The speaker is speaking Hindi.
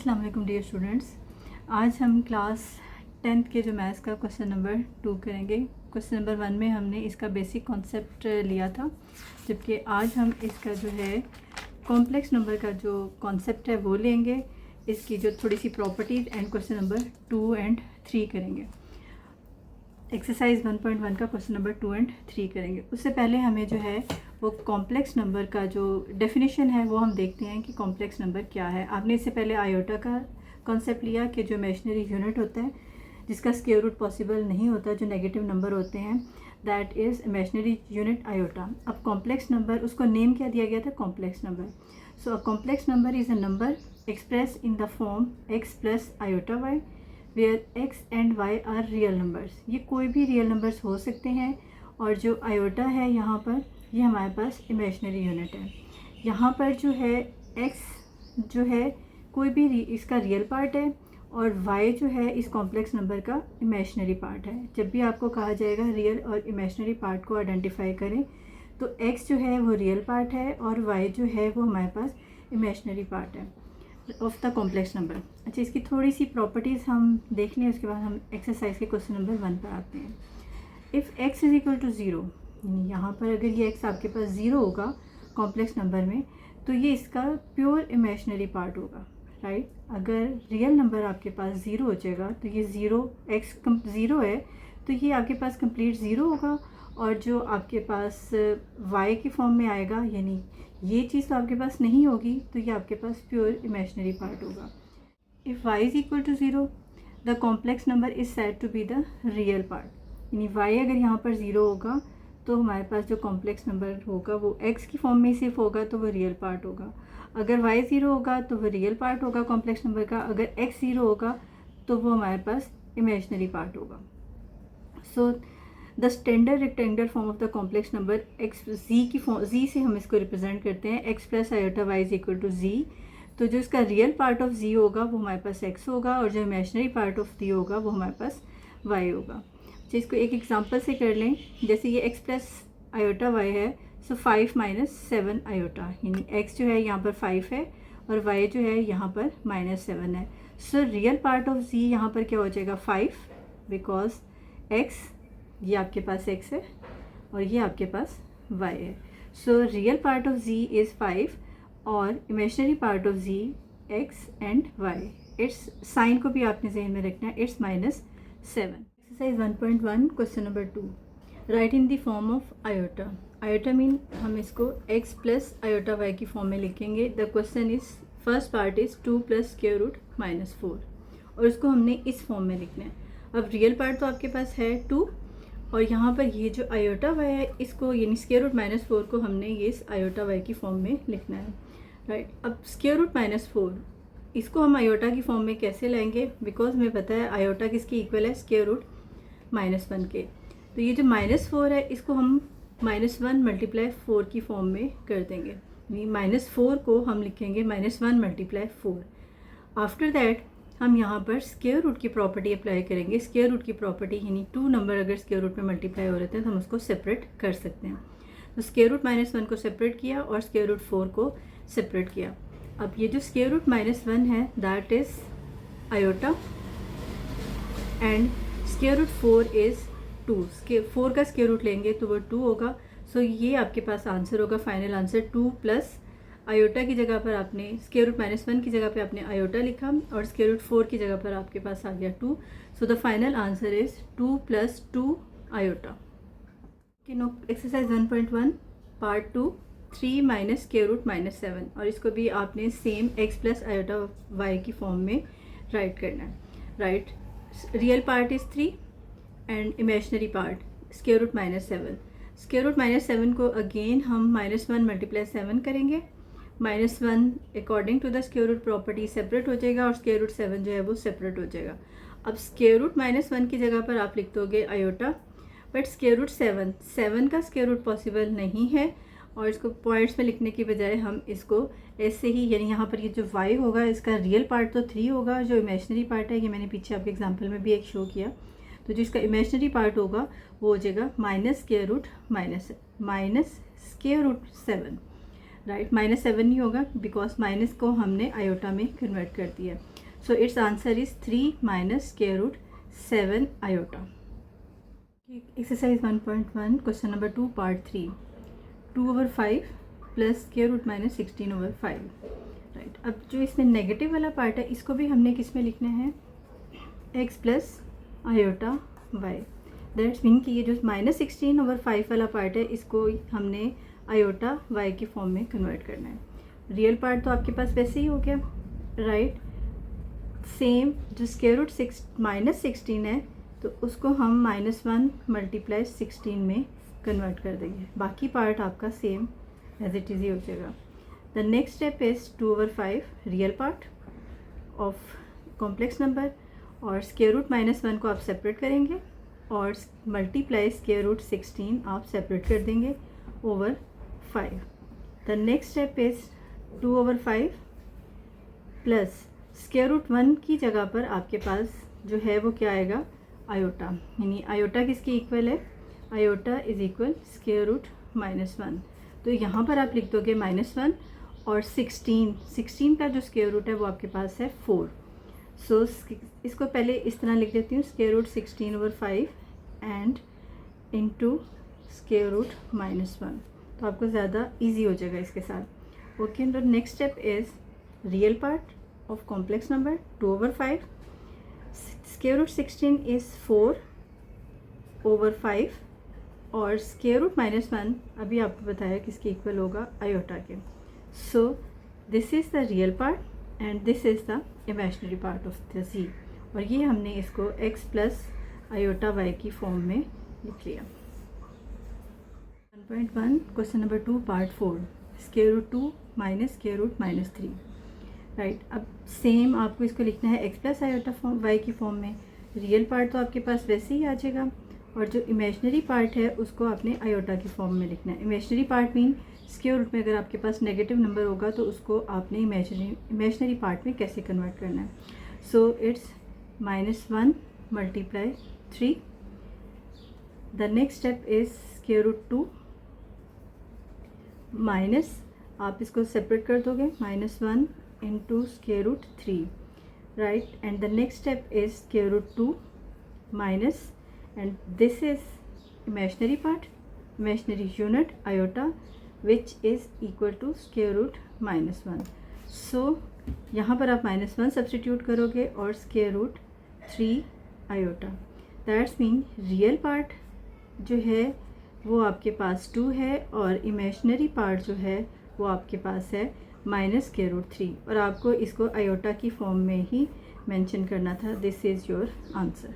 अस्सलाम वालेकुम डियर स्टूडेंट्स। आज हम क्लास 10th के जो मैथ्स का क्वेश्चन नंबर 2 करेंगे। क्वेश्चन नंबर 1 में हमने इसका बेसिक कॉन्सेप्ट लिया था, जबकि आज हम इसका जो है कॉम्प्लेक्स नंबर का जो कॉन्सेप्ट है वो लेंगे। इसकी जो थोड़ी सी properties and question number 2 and 3 करेंगे। एक्सरसाइज 1.1 का क्वेश्चन नंबर 2 एंड 3 करेंगे। उससे पहले हमें जो है वो कॉम्प्लेक्स नंबर का जो डेफिनेशन है वो हम देखते हैं कि कॉम्प्लेक्स नंबर क्या है। आपने इससे पहले आयोटा का कॉन्सेप्ट लिया कि जो इमेजिनरी यूनिट होता है जिसका स्क्वायर रूट पॉसिबल नहीं होता, जो नेगेटिव नंबर होते हैं, that is imaginary unit iota. अब कॉम्प्लेक्स नंबर, उसको नेम क्या दिया गया था? Complex number. So a complex number is a number express in the form x plus iota y where x and y are real numbers. ये कोई भी रियल नंबर्स हो सकते हैं, और जो आयोटा है यहाँ पर ये हमारे पास इमेजिनरी यूनिट है। यहाँ पर जो है x जो है कोई भी इसका रियल पार्ट है, और y जो है इस कॉम्प्लेक्स नंबर का इमेजिनरी पार्ट है। जब भी आपको कहा जाएगा रियल और इमेजिनरी पार्ट को आइडेंटिफाई करें, तो x जो है वो रियल पार्ट है और y जो है वो हमारे पास इमेजिनरी पार्ट है ऑफ द कॉम्प्लेक्स नंबर। अच्छा, इसकी थोड़ी सी प्रॉपर्टीज़ हम देख लें, उसके बाद हम एक्सरसाइज के क्वेश्चन नंबर 1 पर आते हैं। If x is equal to 0, यहाँ पर अगर ये x आपके पास 0 होगा कॉम्प्लेक्स नंबर में, तो ये इसका प्योर इमेजिनरी पार्ट होगा, राइट। अगर रियल नंबर आपके पास 0 हो जाएगा तो ये x 0 है, तो ये आपके पास कंप्लीट 0 होगा। और जो आपके पास y के फॉर्म में आएगा, यानी ये चीज़ तो आपके पास नहीं होगी, तो ये आपके पास प्योर इमेजिनरी पार्ट होगा। If y is equal to 0, the complex number is said to be the real part. यानी y अगर यहाँ पर 0 होगा तो हमारे पास जो कॉम्प्लेक्स नंबर होगा वो x की फॉर्म में सिर्फ होगा, तो वो रियल पार्ट होगा। अगर y 0 होगा तो वो रियल पार्ट होगा कॉम्प्लेक्स नंबर का। अगर x 0 होगा तो वो हमारे पास इमेजिनरी पार्ट होगा। So the standard rectangular form of the complex number x z की फॉर्म, z से हम इसको रिप्रेजेंट करते हैं, x plus iota y is equal to z। तो जो इसका रियल पार्ट ऑफ z होगा वो हमारे पास x होगा, और जो इमेजिनरी पार्ट ऑफ z होगा वो हमारे पास y होगा। तो इसको एक एग्जांपल से कर लें। जैसे ये x प्लस आयोटा y है, सो 5 माइनस 7 आयोटा, यानी x जो है यहाँ पर 5 है और y जो है यहाँ पर -7 है। So real part of z यहाँ पर क्या हो जाएगा? 5, बिकॉज x, ये आपके पास x है और ये आपके पास y है। So real part of z is 5 और imaginary part of z x and y। Its sign को भी आपने जहन में रखना है, its -7। Exercise 1.1 question number 2, write in the form of iota. Iota mean हम इसको x प्लस आयोटा y की फॉर्म में लिखेंगे। The question is, first part is 2 plus square root -4, और इसको हमने इस फॉर्म में लिखना है। अब रियल पार्ट तो आपके पास है 2, और यहाँ पर ये जो आयोटा y है इसको, यानी स्क्वायर रूट -4 को हमने ये इस आयोटा y की फॉर्म में लिखना है, राइट। अब स्क्वायर रूट -4 इसको हम आयोटा की फॉर्म में कैसे लाएंगे? बिकॉज हमें पता है आयोटा किसकी इक्वल है? स्क्वायर रूट -1 के। तो ये जो -4 है इसको हम -1 मल्टीप्लाई 4 की फॉर्म में कर देंगे, यानी -4 को हम लिखेंगे -1 मल्टीप्लाई 4। आफ्टर दैट हम यहाँ पर स्क्वायर रूट की प्रॉपर्टी अप्लाई करेंगे। स्क्वायर रूट की प्रॉपर्टी यानी 2 नंबर अगर स्क्वायर रूट में मल्टीप्लाई हो रहे थे तो हम उसको सेपरेट कर सकते हैं। तो स्क्वायर रूट -1 को सेपरेट किया और स्क्वायर रूट 4 को सेपरेट किया। अब ये जो स्क्वायर रूट -1 है that is iota, and square root 4 is 2। 4 का स्क्वायर रूट लेंगे तो वो 2 होगा। सो ये आपके पास आंसर होगा, फाइनल आंसर 2 प्लस आयोटा की जगह पर आपने स्क्वायर रूट -1 की जगह पे आपने आयोटा लिखा, और स्क्वायर रूट 4 की जगह पर आपके पास आ गया 2। So the final answer is 2 plus 2 iota. Exercise 1.1 part 2, 3 minus square root -7, और इसको भी आपने same x plus iota y की फॉर्म में राइट करना है, right. Real part is 3 and imaginary part square root -7। Square root -7 को अगेन हम -1 मल्टीप्लाई 7 करेंगे। -1 according to the square root property separate हो जाएगा, और स्क्वायर रूट 7 जो है वो सेपरेट हो जाएगा। अब स्क्वायर रूट -1 की जगह पर आप लिख दोगे आयोटा, बट स्क्वायर रूट 7 का स्क्वायर रूट पॉसिबल नहीं है, और इसको पॉइंट्स में लिखने की बजाय हम इसको ऐसे ही, यानी यहाँ पर ये जो y होगा इसका रियल पार्ट तो 3 होगा, जो इमेजिनरी पार्ट है ये मैंने पीछे आपके एग्जाम्पल में भी एक शो किया, तो जो इसका इमेजिनरी पार्ट होगा वो हो जाएगा -स्क्वायर रूट -7, राइट। -7 नहीं होगा बिकॉज माइनस को हमने आयोटा में कन्वर्ट कर दिया। So its answer is 3 minus square root 7 iota. Exercise 1.1 question number 2 part 3, 2/5 plus square root minus 16/5। Right, अब जो इसमें नेगेटिव वाला पार्ट है इसको भी हमने किस में लिखना है, x plus iota y। That's mean कि ये जो -16/5 वाला पार्ट है इसको हमने आयोटा y की फॉर्म में कन्वर्ट करना है। रियल पार्ट तो आपके पास वैसे ही हो गया, राइट। सेम जो स्क्वायर रूट -16 है तो उसको हम -1 × 16 में कन्वर्ट कर देंगे। बाकी पार्ट आपका सेम एज इट इज़ ही हो जाएगा। The next step is 2/5 real part of complex number, और स्क्वायर रूट -1 को आप सेपरेट करेंगे और मल्टीप्लाई स्क्वायर रूट 16 आप सेपरेट कर देंगे over 5। The next step is 2/5 plus square root 1 की जगह पर आपके पास जो है वो क्या आएगा, आयोटा। यानी आयोटा किसके इक्वल है, iota is equal square root -1। तो यहाँ पर आप लिख दोगे -1 और 16 का जो स्क्वायर रूट है वो आपके पास है 4। सो इसको पहले इस तरह लिख देती हूँ, square root 16/5 and into square root -1। तो आपको ज़्यादा इजी हो जाएगा इसके साथ। Okay, the next step is real part of complex number 2/5। Square root 16 is 4/5 और स्क्वायर रूट -1 अभी आपको बताया किसके इक्वल होगा, आयोटा के। So this is the real part and this is the imaginary part of the z, और ये हमने इसको x प्लस आयोटा y की फॉर्म में लिख लिया। 1.1 question number 2 part 4, square root 2 minus square root -3। Right, अब सेम आपको इसको लिखना है x plus iota form y की फॉर्म में। रियल पार्ट तो आपके पास वैसे ही आ जाएगा और जो इमेजिनरी पार्ट है उसको आपने आयोटा की फॉर्म में लिखना है। Imaginary part mean square root में अगर आपके पास नेगेटिव नंबर होगा तो उसको आपने इमेजिनरी पार्ट में कैसे कन्वर्ट करना है। So its -1 × 3। The next step is square root 2 minus, आप इसको सेपरेट कर दोगे, -1 into square root 3, right, and the next step is square root 2 minus, and this is imaginary part, imaginary unit iota, which is equal to square root -1. so यहाँ पर आप -1 सब्सटीट्यूट करोगे और square root 3 iota. That's mean real part जो है वो आपके पास 2 है और इमेजिनरी पार्ट जो है वो आपके पास है -स्क्वायर रूट 3, और आपको इसको आयोटा की फॉर्म में ही मेंशन करना था। This is your answer.